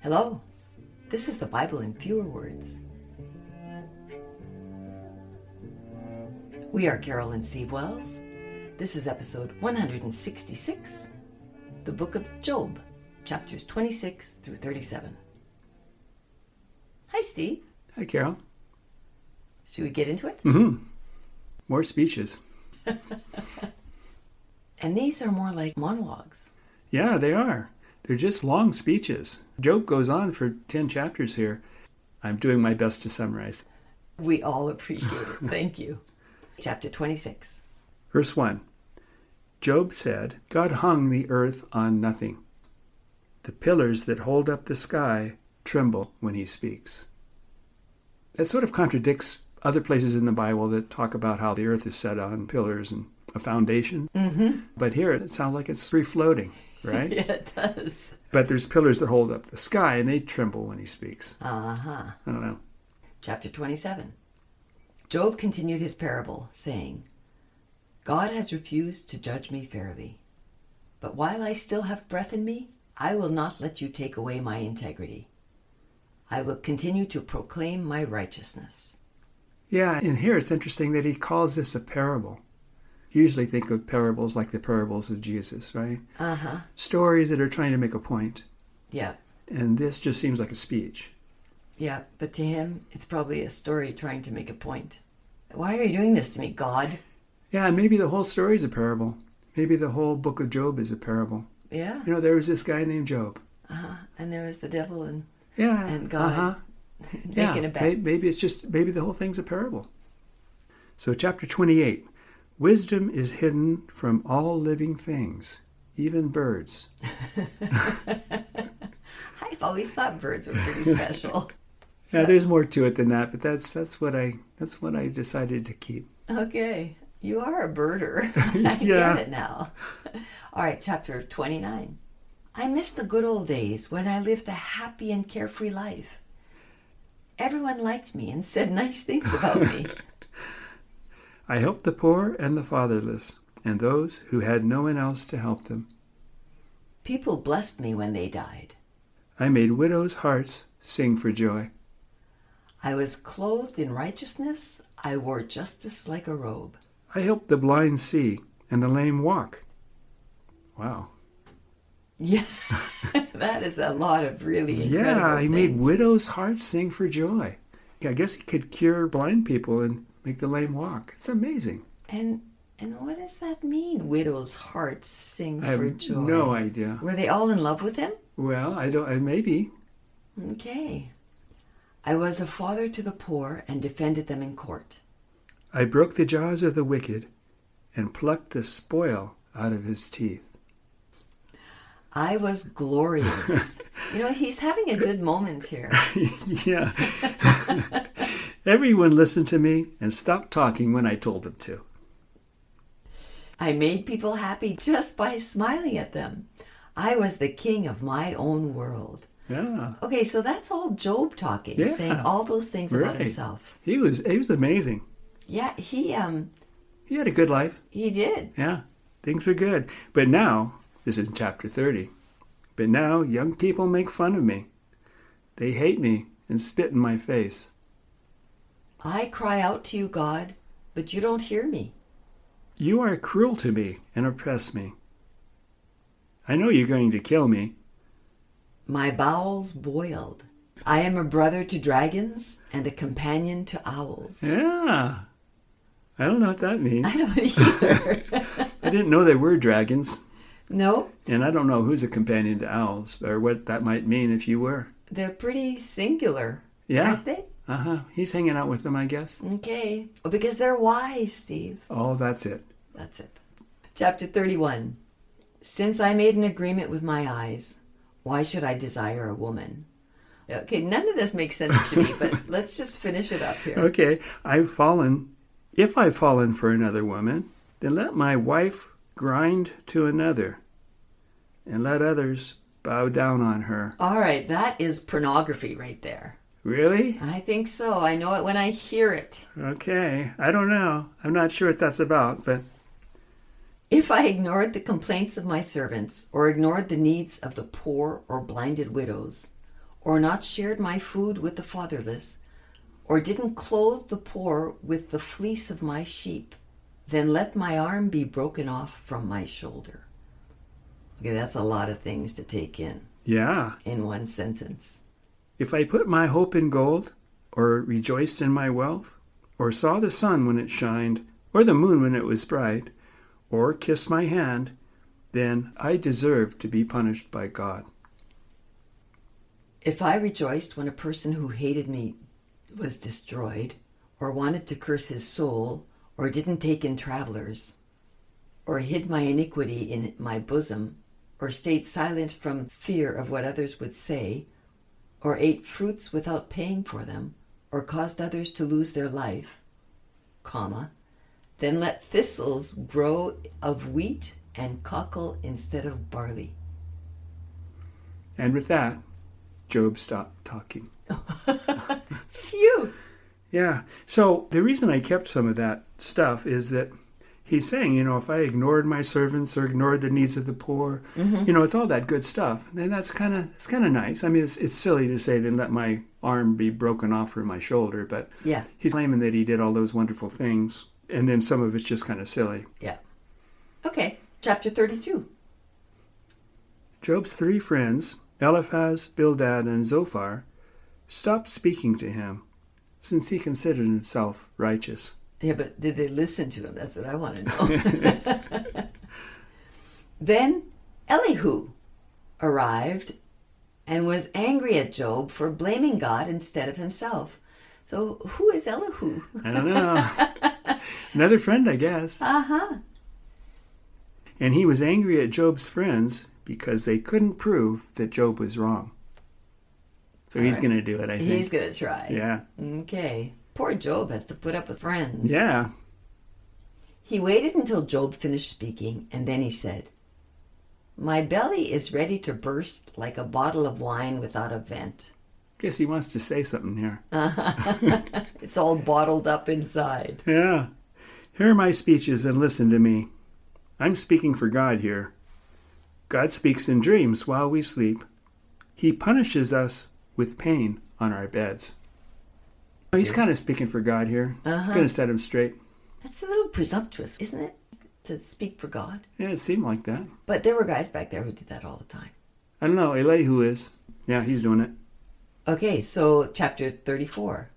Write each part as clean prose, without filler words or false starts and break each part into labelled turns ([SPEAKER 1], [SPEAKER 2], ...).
[SPEAKER 1] Hello, this is the Bible in fewer words. We are Carol and Steve Wells. This is episode 166, the book of Job, chapters 26 through 37. Hi, Steve.
[SPEAKER 2] Hi, Carol.
[SPEAKER 1] Should we get into it?
[SPEAKER 2] Mm-hmm. More speeches.
[SPEAKER 1] And these are more like monologues.
[SPEAKER 2] Yeah, they are. They're just long speeches. Job goes on for 10 chapters here. I'm doing my best to summarize.
[SPEAKER 1] We all appreciate it. Thank you. Chapter 26.
[SPEAKER 2] Verse 1. Job said, God hung the earth on nothing. The pillars that hold up the sky tremble when he speaks. That sort of contradicts other places in the Bible that talk about how the earth is set on pillars and a foundation.
[SPEAKER 1] Mm-hmm.
[SPEAKER 2] But here it sounds like it's free floating, right?
[SPEAKER 1] Yeah, it does.
[SPEAKER 2] But there's pillars that hold up the sky and they tremble when he speaks.
[SPEAKER 1] Uh-huh.
[SPEAKER 2] I don't know.
[SPEAKER 1] Chapter 27. Job continued his parable, saying, God has refused to judge me fairly. But while I still have breath in me, I will not let you take away my integrity. I will continue to proclaim my righteousness.
[SPEAKER 2] Yeah, and here it's interesting that he calls this a parable. You usually think of parables like the parables of Jesus, right?
[SPEAKER 1] Uh-huh.
[SPEAKER 2] Stories that are trying to make a point.
[SPEAKER 1] Yeah.
[SPEAKER 2] And this just seems like a speech.
[SPEAKER 1] Yeah, but to him, it's probably a story trying to make a point. Why are you doing this to me, God?
[SPEAKER 2] Yeah, maybe the whole story is a parable. Maybe the whole book of Job is a parable.
[SPEAKER 1] Yeah.
[SPEAKER 2] You know, there was this guy named Job.
[SPEAKER 1] Uh-huh. And there was the devil and
[SPEAKER 2] God
[SPEAKER 1] making a bet.
[SPEAKER 2] Maybe the whole thing's a parable. So chapter 28. Wisdom is hidden from all living things, even birds.
[SPEAKER 1] I've always thought birds were pretty special.
[SPEAKER 2] Yeah, there's more to it than that, but that's what I decided to keep.
[SPEAKER 1] Okay, you are a birder. I
[SPEAKER 2] Yeah.
[SPEAKER 1] get it now. All right, chapter 29. I miss the good old days when I lived a happy and carefree life. Everyone liked me and said nice things about me.
[SPEAKER 2] I helped the poor and the fatherless, and those who had no one else to help them.
[SPEAKER 1] People blessed me when they died.
[SPEAKER 2] I made widows' hearts sing for joy.
[SPEAKER 1] I was clothed in righteousness. I wore justice like a robe.
[SPEAKER 2] I helped the blind see and the lame walk. Wow.
[SPEAKER 1] Yeah, that is a lot of really incredible
[SPEAKER 2] Yeah, he made
[SPEAKER 1] things.
[SPEAKER 2] widows' hearts sing for joy. Yeah, I guess he could cure blind people and make the lame walk. It's amazing.
[SPEAKER 1] And what does that mean? Widows' hearts sing
[SPEAKER 2] I
[SPEAKER 1] for
[SPEAKER 2] have
[SPEAKER 1] joy.
[SPEAKER 2] no idea.
[SPEAKER 1] Were they all in love with him?
[SPEAKER 2] Well, maybe.
[SPEAKER 1] Okay. I was a father to the poor and defended them in court.
[SPEAKER 2] I broke the jaws of the wicked and plucked the spoil out of his teeth.
[SPEAKER 1] I was glorious. He's having a good moment here.
[SPEAKER 2] Yeah. Everyone listened to me and stopped talking when I told them to.
[SPEAKER 1] I made people happy just by smiling at them. I was the king of my own world.
[SPEAKER 2] Yeah.
[SPEAKER 1] Okay, so that's all Job talking,
[SPEAKER 2] Yeah.
[SPEAKER 1] saying all those things about
[SPEAKER 2] Right.
[SPEAKER 1] himself.
[SPEAKER 2] He was amazing.
[SPEAKER 1] Yeah,
[SPEAKER 2] He had a good life.
[SPEAKER 1] he did.
[SPEAKER 2] Yeah. Things were good. But now, this is chapter 30. But now young people make fun of me. They hate me and spit in my face.
[SPEAKER 1] I cry out to you, God, but you don't hear me.
[SPEAKER 2] You are cruel to me and oppress me. I know you're going to kill me.
[SPEAKER 1] My bowels boiled. I am a brother to dragons and a companion to owls.
[SPEAKER 2] Yeah. I don't know what that means.
[SPEAKER 1] I don't either.
[SPEAKER 2] I didn't know there were dragons.
[SPEAKER 1] No,
[SPEAKER 2] And I don't know who's a companion to owls or what that might mean if you were.
[SPEAKER 1] they're pretty singular,
[SPEAKER 2] Yeah.
[SPEAKER 1] aren't they?
[SPEAKER 2] Uh-huh. He's hanging out with them, I guess.
[SPEAKER 1] Okay. Well, because they're wise, Steve.
[SPEAKER 2] Oh, that's it.
[SPEAKER 1] That's it. Chapter 31. Since I made an agreement with my eyes, why should I desire a woman? Okay, none of this makes sense to me, but let's just finish it up here.
[SPEAKER 2] Okay. If I've fallen for another woman, then let my wife grind to another, and let others bow down on her.
[SPEAKER 1] All right, that is pornography right there.
[SPEAKER 2] Really?
[SPEAKER 1] I think so. I know it when I hear it.
[SPEAKER 2] Okay. I don't know. I'm not sure what that's about, but
[SPEAKER 1] If I ignored the complaints of my servants, or ignored the needs of the poor or blinded widows, or not shared my food with the fatherless, or didn't clothe the poor with the fleece of my sheep, then let my arm be broken off from my shoulder. Okay, that's a lot of things to take in
[SPEAKER 2] Yeah.
[SPEAKER 1] one sentence.
[SPEAKER 2] If I put my hope in gold, or rejoiced in my wealth, or saw the sun when it shined, or the moon when it was bright, or kissed my hand, then I deserve to be punished by God.
[SPEAKER 1] If I rejoiced when a person who hated me was destroyed, or wanted to curse his soul, or didn't take in travelers, or hid my iniquity in my bosom, or stayed silent from fear of what others would say, or ate fruits without paying for them, or caused others to lose their life, comma, then let thistles grow of wheat and cockle instead of barley.
[SPEAKER 2] And with that, Job stopped talking.
[SPEAKER 1] Phew!
[SPEAKER 2] Yeah. So the reason I kept some of that stuff is that he's saying, if I ignored my servants or ignored the needs of the poor, it's all that good stuff. And that's kind of nice. I mean, it's silly to say, then let my arm be broken off from my shoulder, but
[SPEAKER 1] Yeah.
[SPEAKER 2] he's claiming that he did all those wonderful things, and then some of it's just kind of silly.
[SPEAKER 1] Yeah. Okay, chapter 32.
[SPEAKER 2] Job's 3 friends, Eliphaz, Bildad, and Zophar, stopped speaking to him, since he considered himself righteous.
[SPEAKER 1] Yeah, but did they listen to him? That's what I want to know. Then Elihu arrived and was angry at Job for blaming God instead of himself. So who is Elihu?
[SPEAKER 2] I don't know. Another friend, I guess.
[SPEAKER 1] Uh-huh.
[SPEAKER 2] And he was angry at Job's friends because they couldn't prove that Job was wrong. So he's going to do it, I think.
[SPEAKER 1] He's going to try.
[SPEAKER 2] Yeah.
[SPEAKER 1] Okay. Poor Job has to put up with friends.
[SPEAKER 2] Yeah.
[SPEAKER 1] He waited until Job finished speaking, and then he said, "My belly is ready to burst like a bottle of wine without a vent."
[SPEAKER 2] Guess he wants to say something here.
[SPEAKER 1] It's all bottled up inside.
[SPEAKER 2] Yeah. Hear my speeches and listen to me. I'm speaking for God here. God speaks in dreams while we sleep. He punishes us with pain on our beds. He's kind of speaking for God here. Going to set him straight.
[SPEAKER 1] That's a little presumptuous, isn't it? To speak for God.
[SPEAKER 2] Yeah, it seemed like that.
[SPEAKER 1] But there were guys back there who did that all the time.
[SPEAKER 2] I don't know. Elihu is. Yeah, he's doing it.
[SPEAKER 1] Okay, so chapter 34.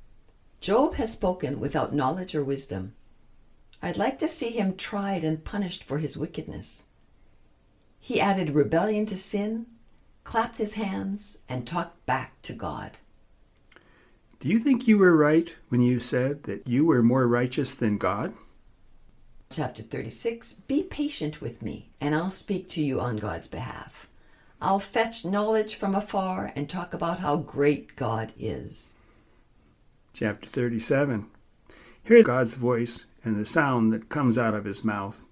[SPEAKER 1] Job has spoken without knowledge or wisdom. I'd like to see him tried and punished for his wickedness. He added rebellion to sin, clapped his hands, and talked back to God.
[SPEAKER 2] Do you think you were right when you said that you were more righteous than God?
[SPEAKER 1] Chapter 36. Be patient with me, and I'll speak to you on God's behalf. I'll fetch knowledge from afar and talk about how great God is.
[SPEAKER 2] Chapter 37. Hear God's voice and the sound that comes out of his mouth.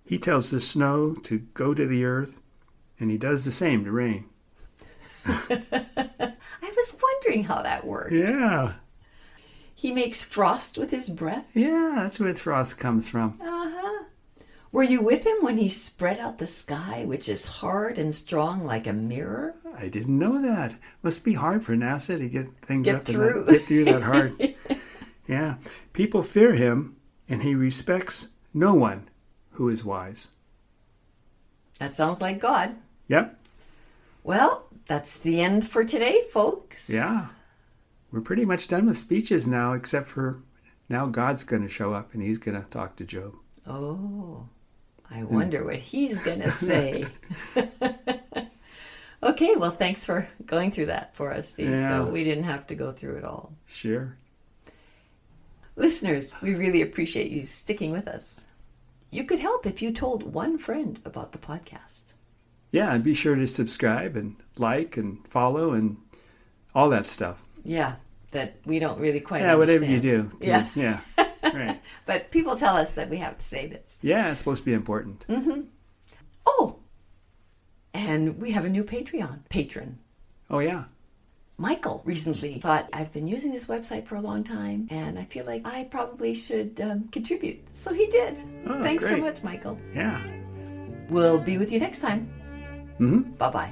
[SPEAKER 2] He tells the snow to go to the earth, and he does the same to rain.
[SPEAKER 1] I was wondering how that worked.
[SPEAKER 2] Yeah.
[SPEAKER 1] He makes frost with his breath.
[SPEAKER 2] Yeah, that's where frost comes from.
[SPEAKER 1] Uh-huh. Were you with him when he spread out the sky, which is hard and strong like a mirror?
[SPEAKER 2] I didn't know that. Must be hard for NASA to get things
[SPEAKER 1] Get
[SPEAKER 2] up
[SPEAKER 1] through.
[SPEAKER 2] and get through that hard. Yeah. People fear him, and he respects no one who is wise.
[SPEAKER 1] That sounds like God.
[SPEAKER 2] Yep.
[SPEAKER 1] Well, that's the end for today, folks.
[SPEAKER 2] Yeah. We're pretty much done with speeches now, except for now God's going to show up and he's going to talk to Job.
[SPEAKER 1] Oh, I wonder what he's going to say. Okay, well, thanks for going through that for us, Steve, so we didn't have to go through it all.
[SPEAKER 2] Sure.
[SPEAKER 1] Listeners, we really appreciate you sticking with us. You could help if you told one friend about the podcast.
[SPEAKER 2] Yeah, and be sure to subscribe and like and follow and all that stuff.
[SPEAKER 1] Yeah, that we don't really quite understand.
[SPEAKER 2] Whatever you do.
[SPEAKER 1] Yeah.
[SPEAKER 2] Yeah. Right.
[SPEAKER 1] But people tell us that we have to say this.
[SPEAKER 2] Yeah, it's supposed to be important.
[SPEAKER 1] Mm-hmm. Oh, and we have a new patron.
[SPEAKER 2] Oh, yeah.
[SPEAKER 1] Michael recently thought, I've been using this website for a long time, and I feel like I probably should contribute. So he did.
[SPEAKER 2] Oh,
[SPEAKER 1] Thanks
[SPEAKER 2] great.
[SPEAKER 1] so much, Michael.
[SPEAKER 2] Yeah.
[SPEAKER 1] We'll be with you next time.
[SPEAKER 2] Mm-hmm.
[SPEAKER 1] Bye-bye.